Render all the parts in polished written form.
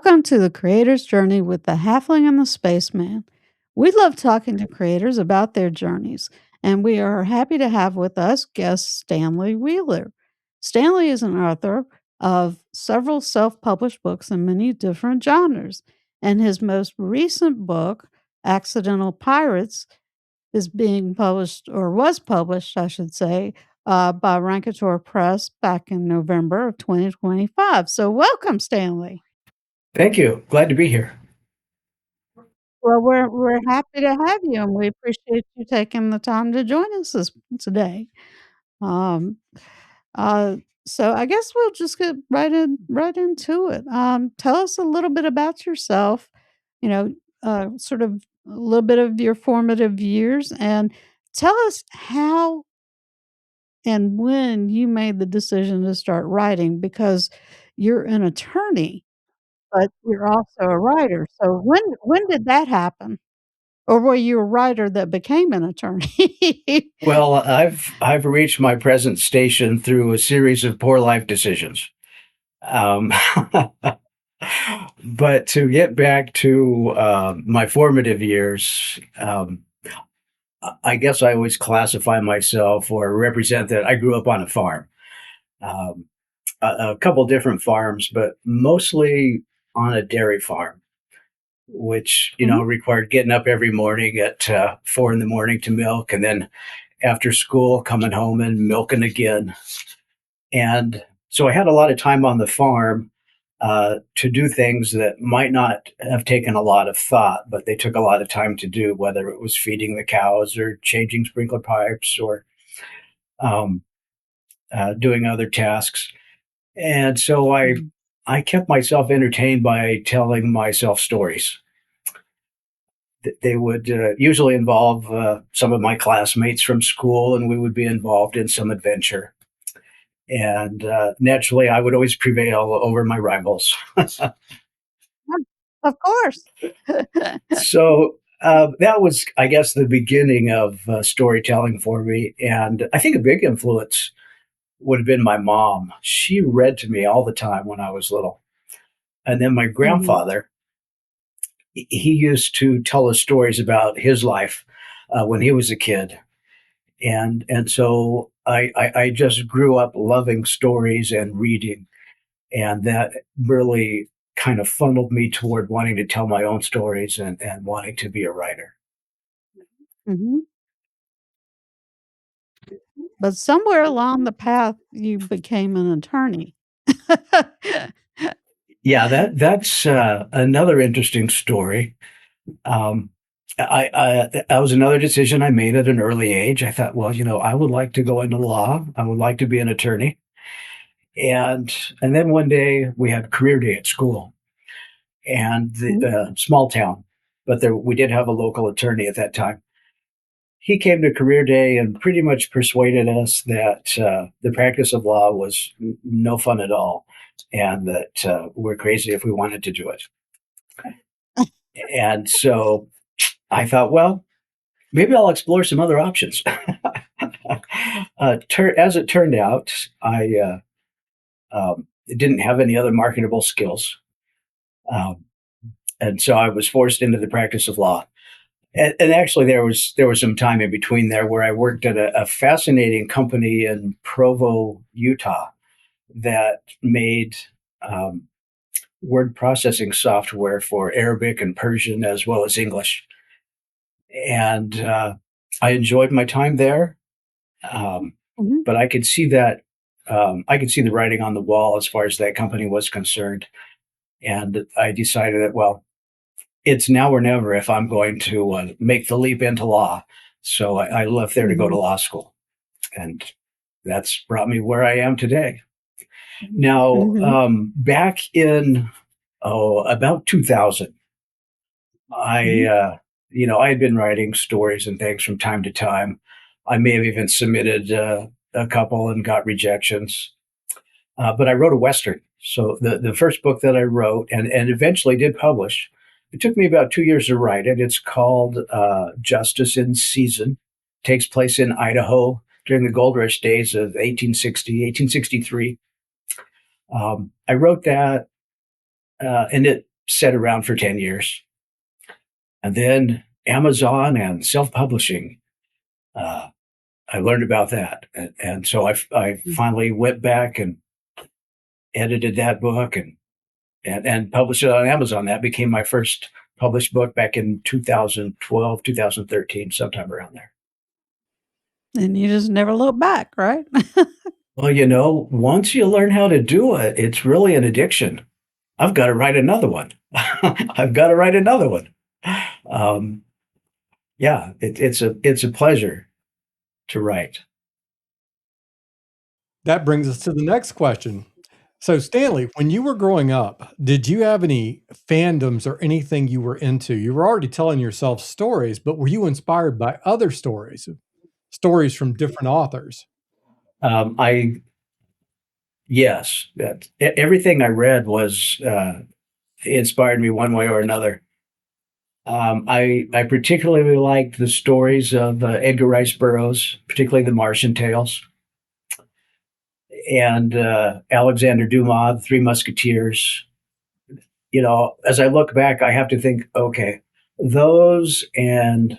Welcome to the Creator's Journey with the Halfling and the Spaceman. We love talking to creators about their journeys, and we are happy to have with us guest Stanley Wheeler. Stanley is an author of several self published books in many different genres, and his most recent book, Accidental Pirates, is being published, or was published, I should say, by Rankator Press back in November of 2025. So, welcome, Stanley. Thank you. Glad to be here. Well, we're happy to have you, and we appreciate you taking the time to join us today. Um, uh, so I guess we'll just get right into it. Tell us a little bit about yourself. You know, sort of a little bit of your formative years, and tell us how and when you made the decision to start writing, because you're an attorney, but you're also a writer. So when did that happen? Or were you a writer that became an attorney? Well, I've reached my present station through a series of poor life decisions. Um, but to get back to my formative years, I guess I always classify myself or represent that I grew up on a farm, um, a couple different farms, but mostly on a dairy farm, which Mhm, required getting up every morning at 4 in the morning to milk, and then after school, coming home and milking again. And so I had a lot of time on the farm to do things that might not have taken a lot of thought, but they took a lot of time to do, whether it was feeding the cows or changing sprinkler pipes or um, doing other tasks. And so mhm. I kept myself entertained by telling myself stories. They would usually involve some of my classmates from school, and we would be involved in some adventure. And naturally, I would always prevail over my rivals. Yeah, of course. So that was, I guess, the beginning of storytelling for me. And I think a big influence would have been my mom. She read to me all the time when I was little. And then my Mhm, grandfather, he used to tell us stories about his life when he was a kid. And so I just grew up loving stories and reading. And that really kind of funneled me toward wanting to tell my own stories and wanting to be a writer. mhm. But somewhere along the path, you became an attorney. Yeah, that's another interesting story. Um, I was another decision I made at an early age. I thought, well, I would like to go into law. I would like to be an attorney. And and then one day we had career day at school, and the Mhm, small town, but there we did have a local attorney at that time. He came to career day and pretty much persuaded us that the practice of law was no fun at all, and that we're crazy if we wanted to do it. And so I thought, well, maybe I'll explore some other options. As it turned out, I didn't have any other marketable skills. Um, and so I was forced into the practice of law. And actually, there was some time in between there where I worked at a fascinating company in Provo, Utah, that made um, word processing software for Arabic and Persian as well as English. And I enjoyed my time there, um, mhm, but I could see that I could see the writing on the wall as far as that company was concerned. And I decided that, well, it's now or never if I'm going to make the leap into law. So I left there to go to mhm, law school, and that's brought me where I am today. Now, mhm, back in about 2000, I mhm, I had been writing stories and things from time to time. I may have even submitted a couple and got rejections, but I wrote a western. So the first book that I wrote and eventually did publish, it took me about 2 years to write it. It's called Justice in Season. Takes place in Idaho during the gold rush days of 1860, 1863. I wrote that and it sat around for 10 years. And then Amazon and self publishing. Uh, I learned about that. And so I finally went back and edited that book and published it on Amazon. That became my first published book back in 2012, 2013, sometime around there. And you just never look back, right? Well, once you learn how to do it, it's really an addiction. I've got to write another one. I've got to write another one. Um, yeah, it's a pleasure to write. That brings us to the next question. So, Stanley, when you were growing up, did you have any fandoms or anything you were into? You were already telling yourself stories, but were you inspired by other stories, stories from different authors? I Yes, everything I read was inspired me one way or another. I particularly liked the stories of Edgar Rice Burroughs, particularly the Martian Tales, and Alexander Dumas, The Three Musketeers. As I look back, I have to think, okay, those and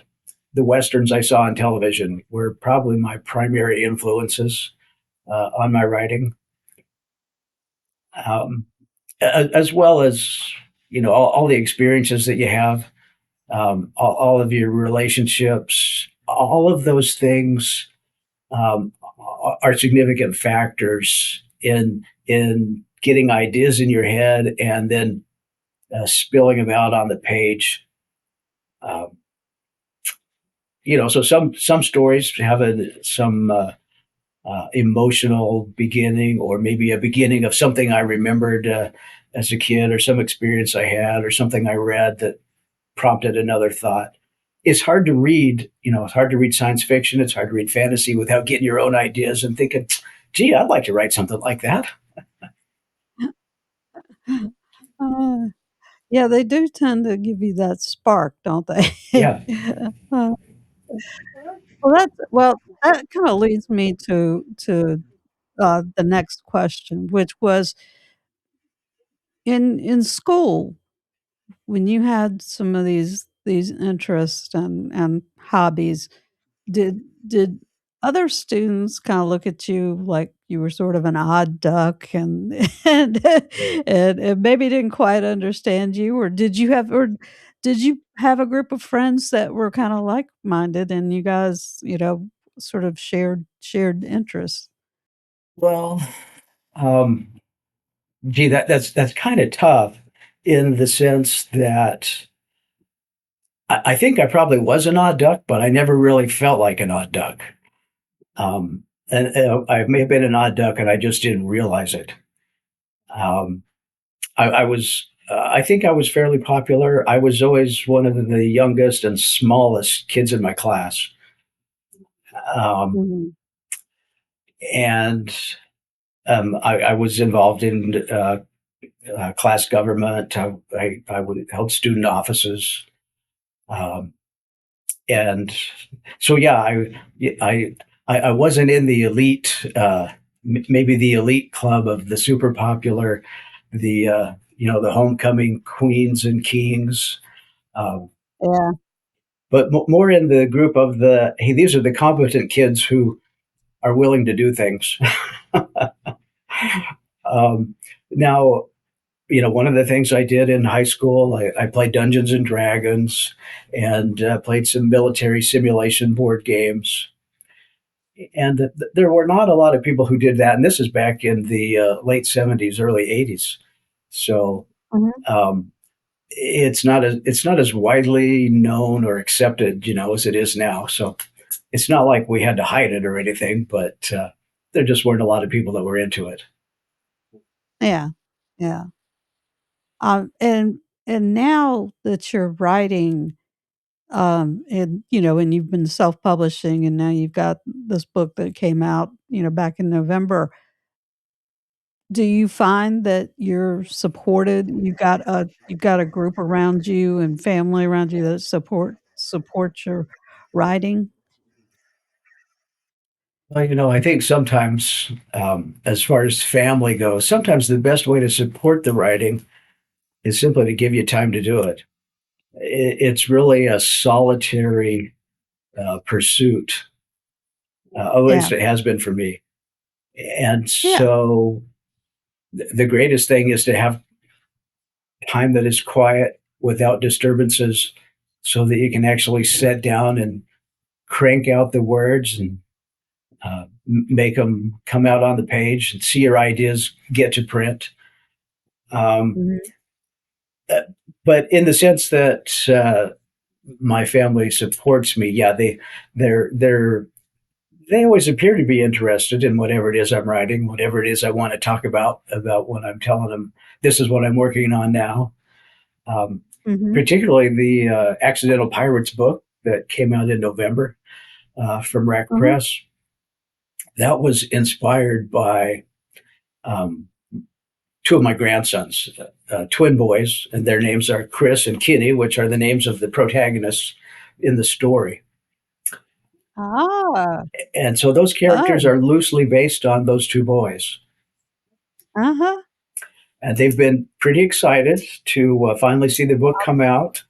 the westerns I saw on television were probably my primary influences on my writing, um, as well as all the experiences that you have, all of your relationships, all of those things um, are significant factors in getting ideas in your head and then spilling them out on the page. Um, so some stories have some emotional beginning, or maybe a beginning of something I remembered as a kid, or some experience I had, or something I read that prompted another thought. It's hard to read, it's hard to read science fiction. It's hard to read fantasy without getting your own ideas and thinking, gee, I'd like to write something like that. Uh, yeah, they do tend to give you that spark, don't they? Yeah. Uh, that kinda leads me to the next question, which was in school, when you had some of these interests and hobbies, did did other students kinda look at you like you were sort of an odd duck and and maybe didn't quite understand you, or did you have a group of friends that were kinda like-minded and you guys, sort of shared interests? Well, um, gee, that's kind of tough in the sense that I think I probably was an odd duck, but I never really felt like an odd duck. And I may have been an odd duck, and I just didn't realize it. Um, I was, I think I was fairly popular. I was always one of the youngest and smallest kids in my class. Um, Mhm. and I was involved in class government. I would held student offices. Um, and so, yeah, I, I wasn't in the elite, maybe the elite club of the super popular, the homecoming queens and kings. Um, Yeah. but more in the group of the, hey, these are the competent kids who are willing to do things. um, Now, one of the things I did in high school, I played Dungeons and Dragons and played some military simulation board games. And there were not a lot of people who did that. And this is back in the late 70s, early 80s. So Mhm. um, it's not as widely known or accepted, as it is now. So it's not like we had to hide it or anything, but there just weren't a lot of people that were into it. Yeah. Yeah. And now that you're writing, and you've been self-publishing, and now you've got this book that came out, back in November. Do you find that you're supported? You've got a group around you and family around you that support your writing? Well, I think sometimes, as far as family goes, sometimes the best way to support the writing is simply to give you time to do it. It's really a solitary pursuit. At Yeah. least it has been for me. And Yeah. so the greatest thing is to have time that is quiet without disturbances so that you can actually sit down and crank out the words and make them come out on the page and see your ideas get to print. Um, Mhm. uh, but in the sense that my family supports me, yeah, they're they always appear to be interested in whatever it is I'm writing, whatever it is I want to talk about when I'm telling them this is what I'm working on now. Um, Mhm. Particularly the Accidental Pirates book that came out in November from Rack Uh-huh. Press. That was inspired by um, two of my grandsons, twin boys, and their names are Chris and Kitty, which are the names of the protagonists in the story. Ah. And so those characters Oh. are loosely based on those two boys. Uh-huh. And they've been pretty excited to finally see the book come out.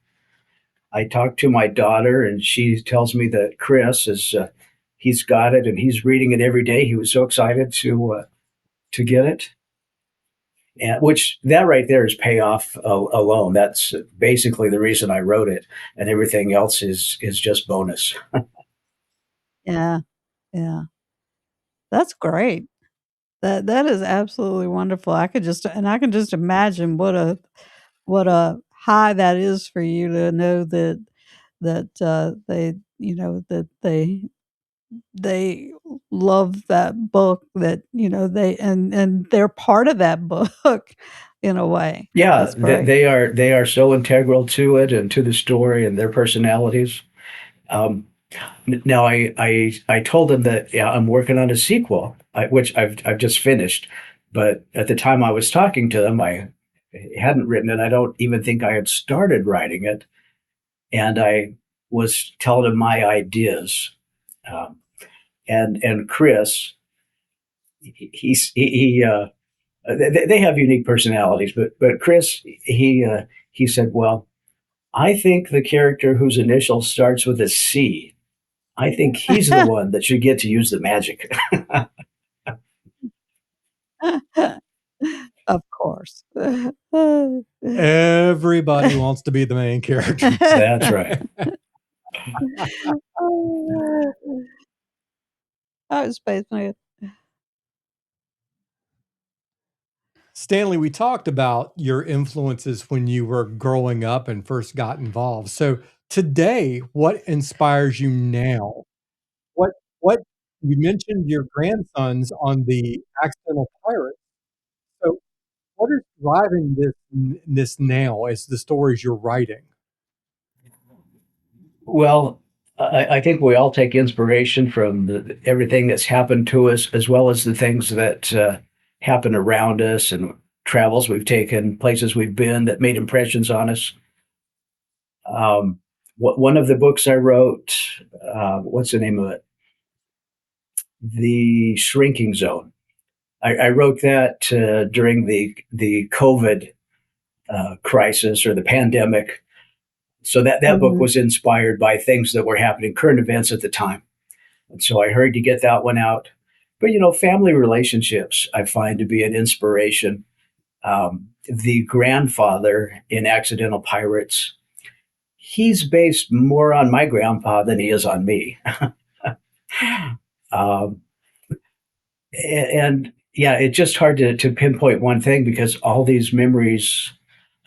I talked to my daughter, and she tells me that Chris is he's got it and he's reading it every day. He was so excited to get it, and which that right there is payoff alone. That's basically the reason I wrote it, and everything else is just bonus. Yeah. Yeah. That's great. That is absolutely wonderful. I can just imagine what a high that is for you to know that they, that they love that book, that, and they're part of that book in a way. Yeah, That's great. they are so integral to it and to the story and their personalities. Um, Now I told them that yeah I'm working on a sequel, which I've just finished, but at the time I was talking to them, I hadn't written it. I don't even think I had started writing it, and I was telling them my ideas. Um, and Chris, they have unique personalities, but Chris he said, well, I think the character whose initial starts with a C. I think he's the one that should get to use the magic. Of course. Everybody wants to be the main character. That's right. Oh, Space Needle. Stanley, we talked about your influences when you were growing up and first got involved. So today, what inspires you now? What you mentioned your grandsons on the Accidental Pirate. So what is driving this now as the stories you're writing? Well, I think we all take inspiration from everything that's happened to us, as well as the things that happen around us and travels we've taken, places we've been that made impressions on us. Um, One of the books I wrote, what's the name of it? The Shrinking Zone. I wrote that during the COVID crisis or the pandemic. So that book Mhm. was inspired by things that were happening, current events at the time. And so I hurried to get that one out. But family relationships I find to be an inspiration. The grandfather in Accidental Pirates, he's based more on my grandpa than he is on me. um, and yeah, it's just hard to pinpoint one thing because all these memories.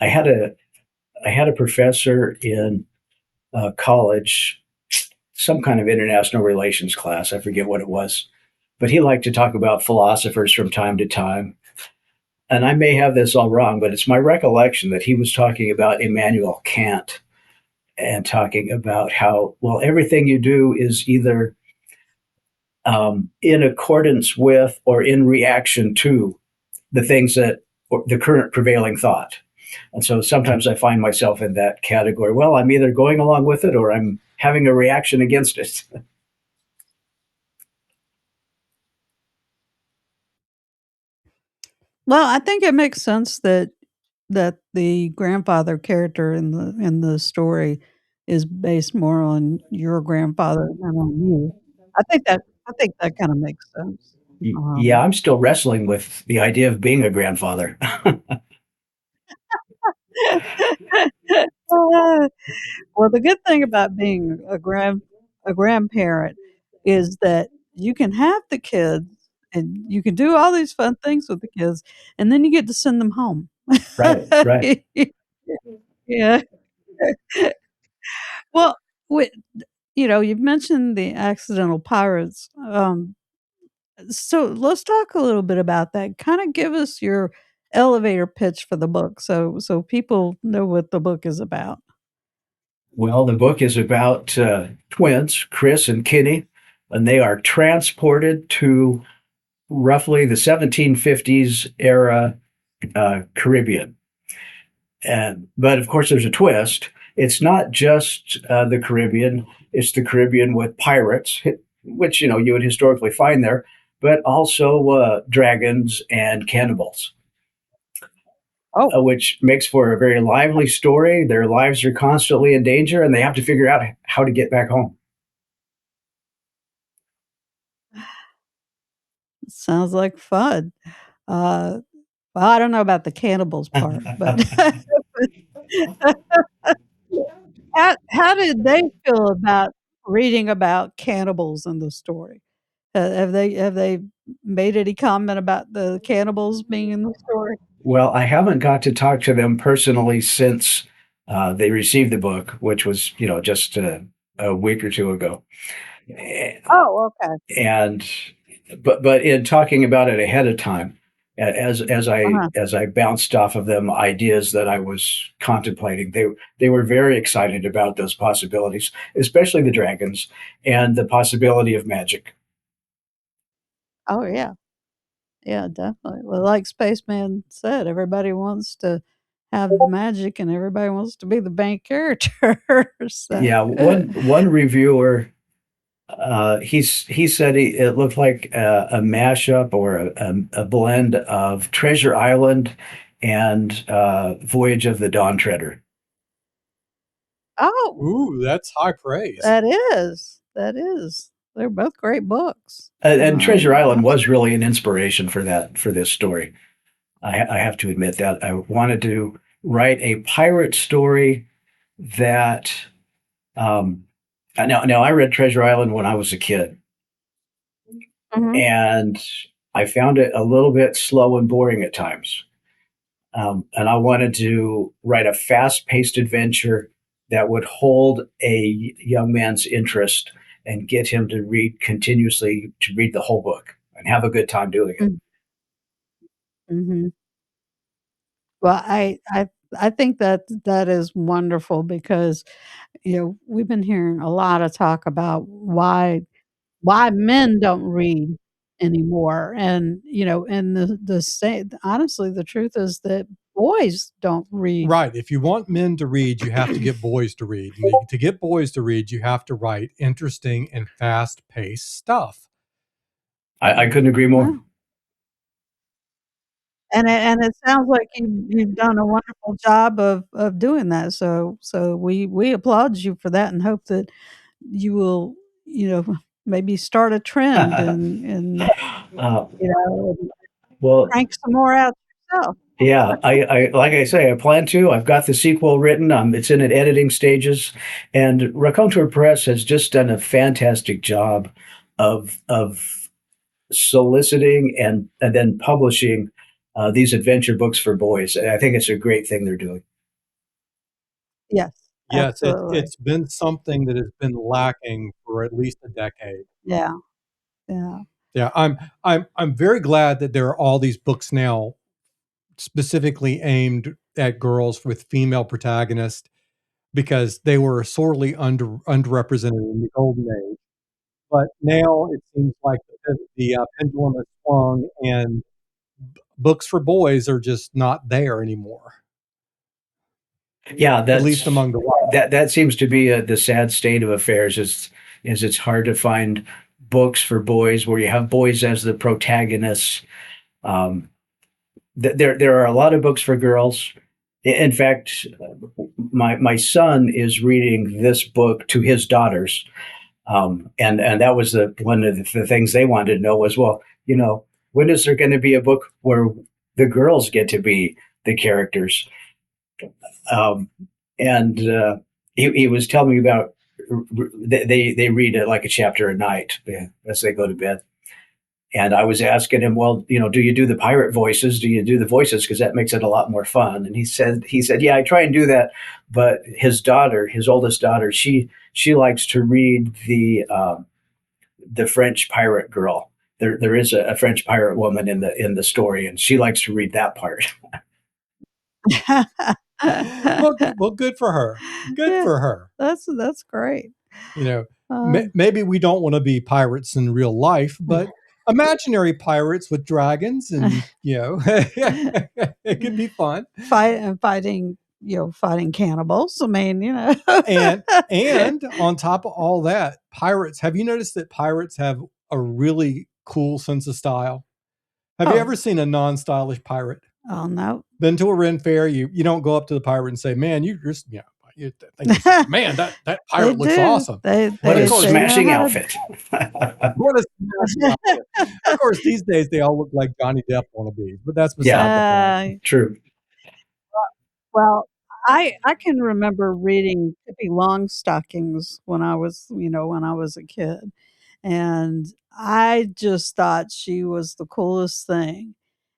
I had a I had a professor in college, some kind of international relations class. I forget what it was, but he liked to talk about philosophers from time to time. And I may have this all wrong, but it's my recollection that he was talking about Immanuel Kant and talking about how, well, everything you do is either in accordance with or in reaction to the things that or the current prevailing thought. And so sometimes I find myself in that category. Well, I'm either going along with it or I'm having a reaction against it. Well, I think it makes sense that that the grandfather character in the story is based more on your grandfather than on you. I think that kinda makes sense. Yeah, Um I'm still wrestling with the idea of being a grandfather. Well, the good thing about being a grandparent is that you can have the kids and you can do all these fun things with the kids, and then you get to send them home. Right, right. Yeah. Well, wi you've mentioned the accidental pirates, so let's talk a little bit about that. Kinda give us your elevator pitch for the book so people know what the book is about. Well, the book is about twins, Chris and Kenny, and they are transported to roughly the 1750s era Caribbean. And but of course, there's a twist. It's not just the Caribbean; it's the Caribbean with pirates, which you would historically find there, but also dragons and cannibals, Oh, which makes for a very lively story. Their lives are constantly in danger, and they have to figure out how to get back home. sounds like fun. Uh, well, I don't know about the cannibals part, but how did they feel about reading about cannibals in the story? Have they made any comment about the cannibals being in the story? Well, I haven't got to talk to them personally since they received the book, which was, just a week or two ago. Eh, Oh, okay. And but in talking about it ahead of time, as I Uh-huh. as I bounced off of them ideas that I was contemplating, they were very excited about those possibilities, especially the dragons and the possibility of magic. Oh, yeah. Yeah, definitely. Well, like Spaceman said, everybody wants to have the magic and everybody wants to be the main character, so Yeah, one reviewer he said it looked like a mashup or a blend of Treasure Island and Voyage of the Dawn Treader. Oh, Ooh, that's high praise. that is. That is. They're both great books. And Treasure Island was Absolutely. really an inspiration for this story. I have to admit that I wanted to write a pirate story that um, now I read Treasure Island when I was a kid, Mhm. and I found it a little bit slow and boring at times. And I wanted to write a fast-paced adventure that would hold a young man's interest and get him to read continuously, to read the whole book and have a good time doing it. Mm, mhm. Well, I think that that is wonderful because, we've been hearing a lot of talk about why men don't read anymore, and, and the say honestly, the truth is that boys don't read. Right. If you want men to read, you have to get boys to read. And to get boys to read, you have to write interesting and fast paced stuff. I couldn't agree more. Well, and it sounds like you've done a wonderful job of doing that, so we applaud you for that and hope that you will, maybe start a trend and, uh, and well, crank some more out yourself. yeah, I like I say, I plan to. I've got the sequel written. It's in editing stages, and Raconteur Press has just done a fantastic job of soliciting and then publishing these adventure books for boys. And I think it's a great thing they're doing. Yes, Yes, absolutely. it's been something that has been lacking for at least a decade. Yeah, yeah. Yeah, I'm very glad that there are all these books now specifically aimed at girls with female protagonists because they were sorely underrepresented in the golden age. But now it seems like the pendulum has swung, and books for boys are just not there anymore, Yeah, at least among the that seems to be the sad state of affairs. Is it's hard to find books for boys where you have boys as the protagonists. Um, there are a lot of books for girls, In fact, my son is reading this book to his daughters, and that was one of the things they wanted to know was, well, when is there going to be a book where the girls get to be the characters? Um, and he was telling me about they read like a chapter a night as they go to bed. And I was asking him, well, do you do the pirate voices? Do you do the voices? Because that makes it a lot more fun. And he said, yeah, I try and do that. But his oldest daughter, she likes to read the French pirate girl. There is a French pirate woman in the story, and she likes to read that part. Well, good for her. Good Yeah, for her. that's great. You know, Um, maybe we don't want to be pirates in real life, but imaginary pirates with dragons, and it could be fun. fighting cannibals. I mean, And on top of all that, pirates. Have you noticed that pirates have a really cool sense of style? Have you Oh, ever seen a non-stylish pirate? oh no, Been to a Ren fair? You don't go up to the pirate and say, "Man, you just they just say, man, that they pirate looks do. awesome." They What And of a they course, they know smashing how to. outfit. what a smashing outfit. Of course, these days they all look like Johnny Depp wannabes, but that's Yeah, beside the point. true. Well, I can remember reading Pippi Longstockings when I was a kid, and I just thought she was the coolest thing.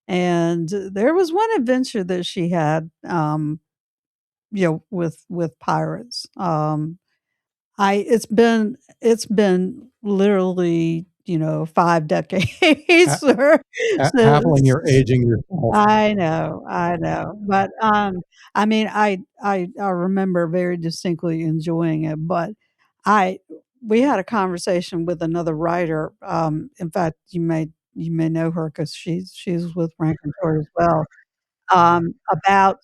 And there was one adventure that she had, with pirates. I it's been literally, 5 Ha- decades or Haveling, since. you're aging yourself. I know, but, I mean, I remember very distinctly enjoying it, but I we had a conversation with another writer, in fact, you may know her because she's with Rankin as well, about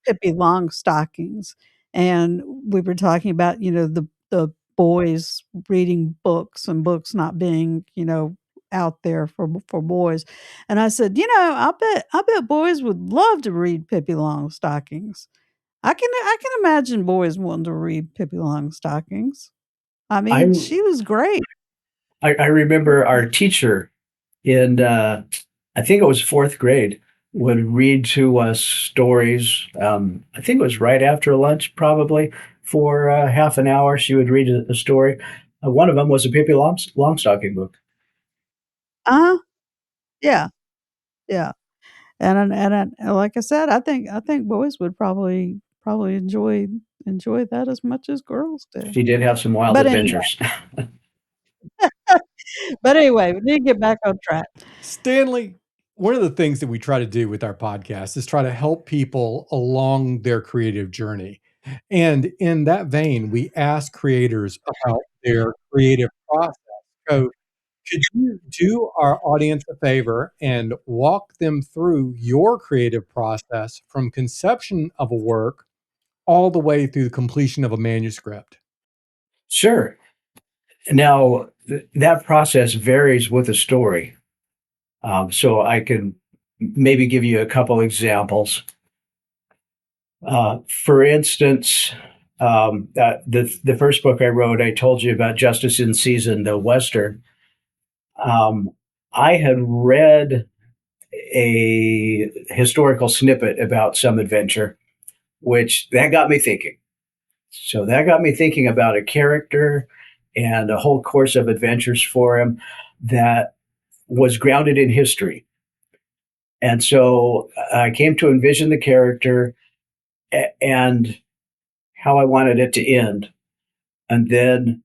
Pippi Longstockings, and we were talking about, the boys reading books and books not being, out there for boys, and I said, I bet boys would love to read Pippi Longstockings. I can imagine boys wanting to read Pippi Longstockings. I I mean, she was great. I remember our teacher in I think it was fourth grade would read to us stories. I think it was right after lunch, probably for half an hour. She would read a story. One of them was a Pippi Longstocking book. Uh-huh. Yeah, yeah. And like I said, I think boys would probably enjoy that as much as girls do. She did have some wild But anyway adventures. but anyway, we need to get back on track. Stanley, one of the things that we try to do with our podcast is try to help people along their creative journey. And in that vein, we ask creators about their creative process. So, could you do our audience a favor and walk them through your creative process from conception of a work all the way through the completion of a manuscript? Sure. Now, that process varies with the story. So I can maybe give you a couple examples. For instance, the first book I wrote, I told you about Justice in Season, the Western. Um, I had read a historical snippet about some adventure, which that got me thinking. So that got me thinking about a character and a whole course of adventures for him that was grounded in history. And so I came to envision the character and how I wanted it to end. And then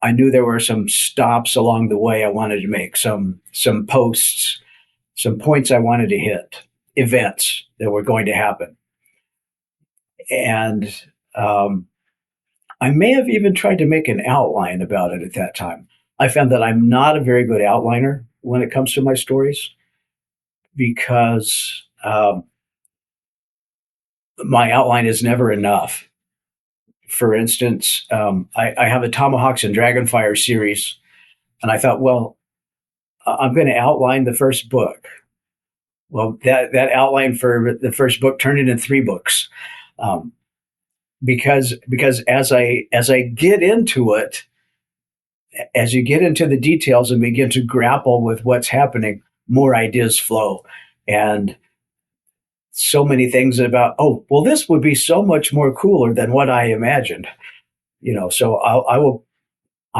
I knew there were some stops along the way I wanted to make, some posts, some points I wanted to hit, events that were going to happen. And um, I may have even tried to make an outline about it at that time. I found that I'm not a very good outliner when it comes to my stories because my outline is never enough. For instance, I have a Tomahawks and Dragonfire series, and I thought, well, I'm going to outline the first book. Well, that outline for the first book turned into 3 books, um, because as I get into it, as you get into the details and begin to grapple with what's happening, more ideas flow, and so many things about, oh, well, this would be so much more cooler than what I imagined. So I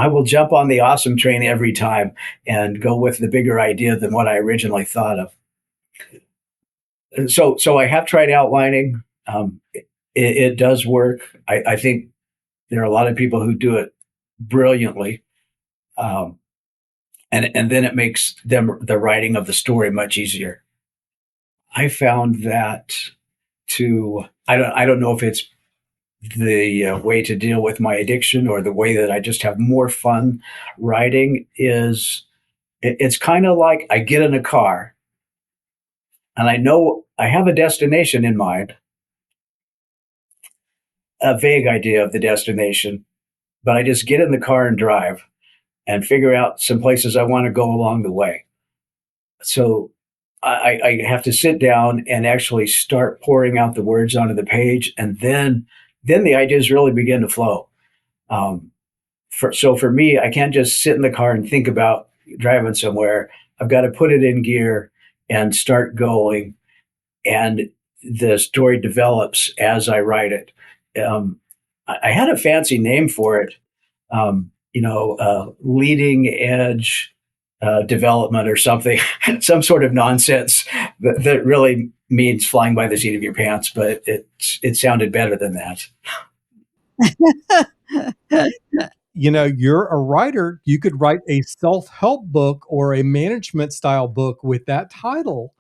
will jump on the awesome train every time and go with the bigger idea than what I originally thought of. So I have tried outlining. It does work. I think there are a lot of people who do it brilliantly, um, and then it makes the writing of the story much easier. I found that I don't know if it's the way to deal with my addiction or the way that I just have more fun writing is it's kind of like I get in a car and I know I have a destination in mind, a vague idea of the destination, but I just get in the car and drive and figure out some places I want to go along the way. So I have to sit down and actually start pouring out the words onto the page, and then the ideas really begin to flow. Um, so for me, I can't just sit in the car and think about driving somewhere. I've got to put it in gear and start going, and the story develops as I write it. I had a fancy name for it, leading edge development or something, some sort of nonsense that really means flying by the seat of your pants, but it sounded better than that. You're a writer. You could write a self-help book or a management style book with that title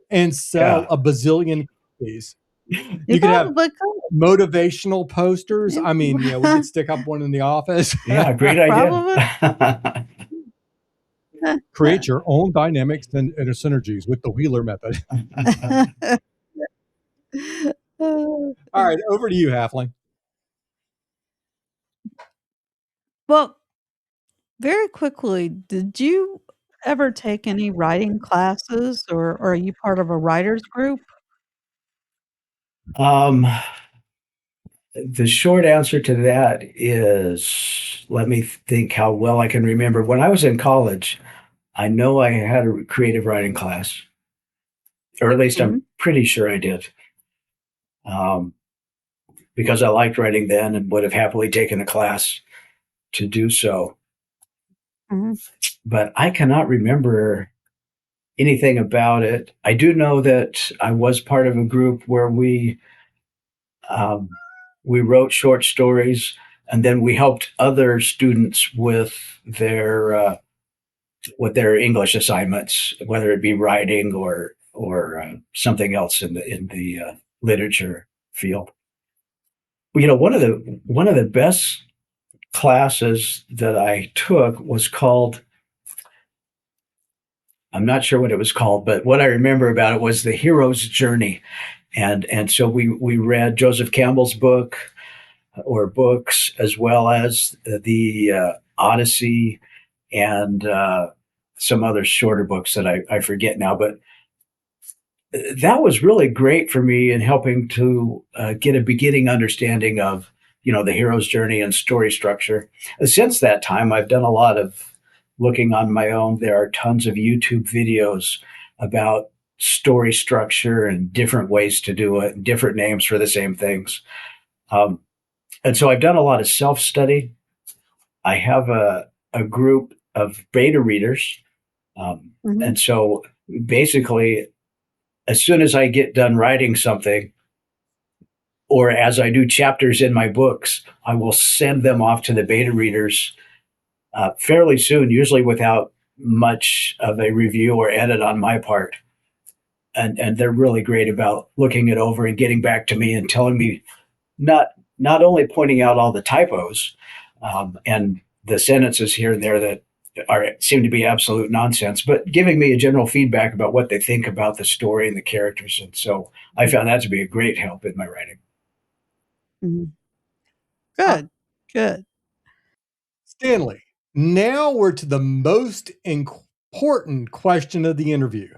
and sell Yeah, a bazillion copies. You You could have probably could. motivational posters. I mean, we Yeah. could stick up one in the office. yeah, great idea. Probably. Create your own dynamics and synergies with the Wheeler method. All right, over to you, Halfling. Well, very quickly, did you ever take any writing classes, or are you part of a writers group? um, the short answer to that is, let me think how well I can remember. When I was in college, I know I had a creative writing class, or at least I'm Mhm, pretty sure I did, um, because I liked writing then and would have happily taken a class to do so. mhm, But I cannot remember anything about it. I do know that I was part of a group where um, we wrote short stories, and then we helped other students with their English assignments, whether it be writing or something else in the literature field. One of the best classes that I took was called, I'm not sure what it was called, but what I remember about it was the hero's journey. And so we read Joseph Campbell's book or books, as well as the Odyssey and some other shorter books that I forget now. But that was really great for me in helping to get a beginning understanding of the hero's journey and story structure. Since that time, I've done a lot of looking on my own. There are tons of YouTube videos about story structure and different ways to do it, different names for the same things. Um, and so I've done a lot of self study. I have a group of beta readers. mhm. And so basically, as soon as I get done writing something, or as I do chapters in my books, I will send them off to the beta readers fairly soon, usually without much of a review or edit on my part. And they're really great about looking it over and getting back to me and telling me, not not only pointing out all the typos and the sentences here and there that seem to be absolute nonsense, but giving me a general feedback about what they think about the story and the characters. And so I found that to be a great help in my writing. Mhm. Uh, Good, good. Stanley, now we're to the most important question of the interview.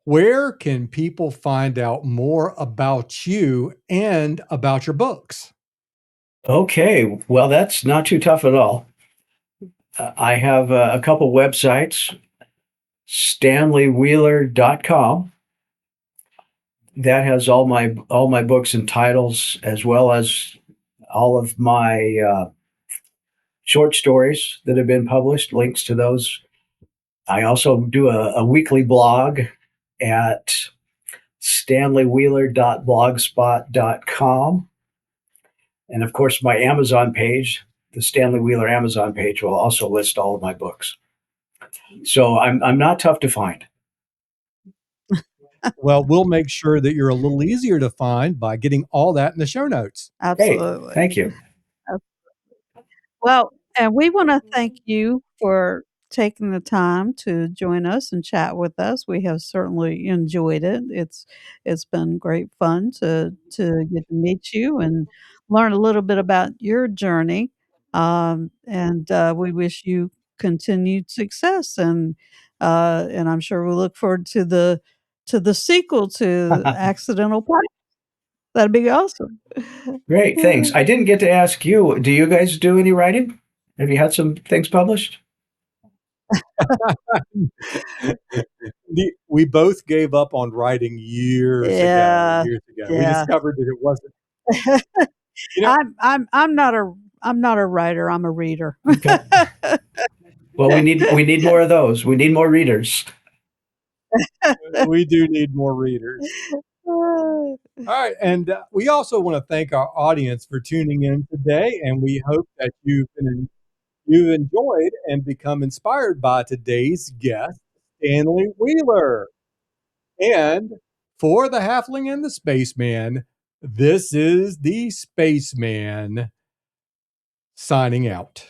Where can people find out more about you and about your books? Okay, well, that's not too tough at all. I have a couple websites, stanleywheeler.com. That has all my books and titles, as well as all of my short stories that have been published, links to those. I also do a weekly blog at stanleywheeler.blogspot.com. And of course, my Amazon page, the Stanley Wheeler Amazon page, will also list all of my books. So I'm not tough to find. Well, we'll make sure that you're a little easier to find by getting all that in the show notes. Great. Absolutely. Thank you. Well, and we wanna thank you for taking the time to join us and chat with us. We have certainly enjoyed it. It's been great fun to get to meet you and learn a little bit about your journey. We wish you continued success, and I'm sure we'll look forward to the sequel to Accidental Pipe. That'd be awesome. Great. Thanks. I didn't get to ask you, do you guys do any writing? Have you had some things published? We both gave up on writing years ago, Yeah, years ago. We yeah. discovered that it wasn't, you know, I'm not a writer, I'm a reader. Okay. Well, we need more of those. We need more readers. we do need more readers. All right, and we also want to thank our audience for tuning in today, and we hope that you've enjoyed and become inspired by today's guest, Stanley Wheeler. And for the Halfling and the Spaceman, this is the Spaceman signing out.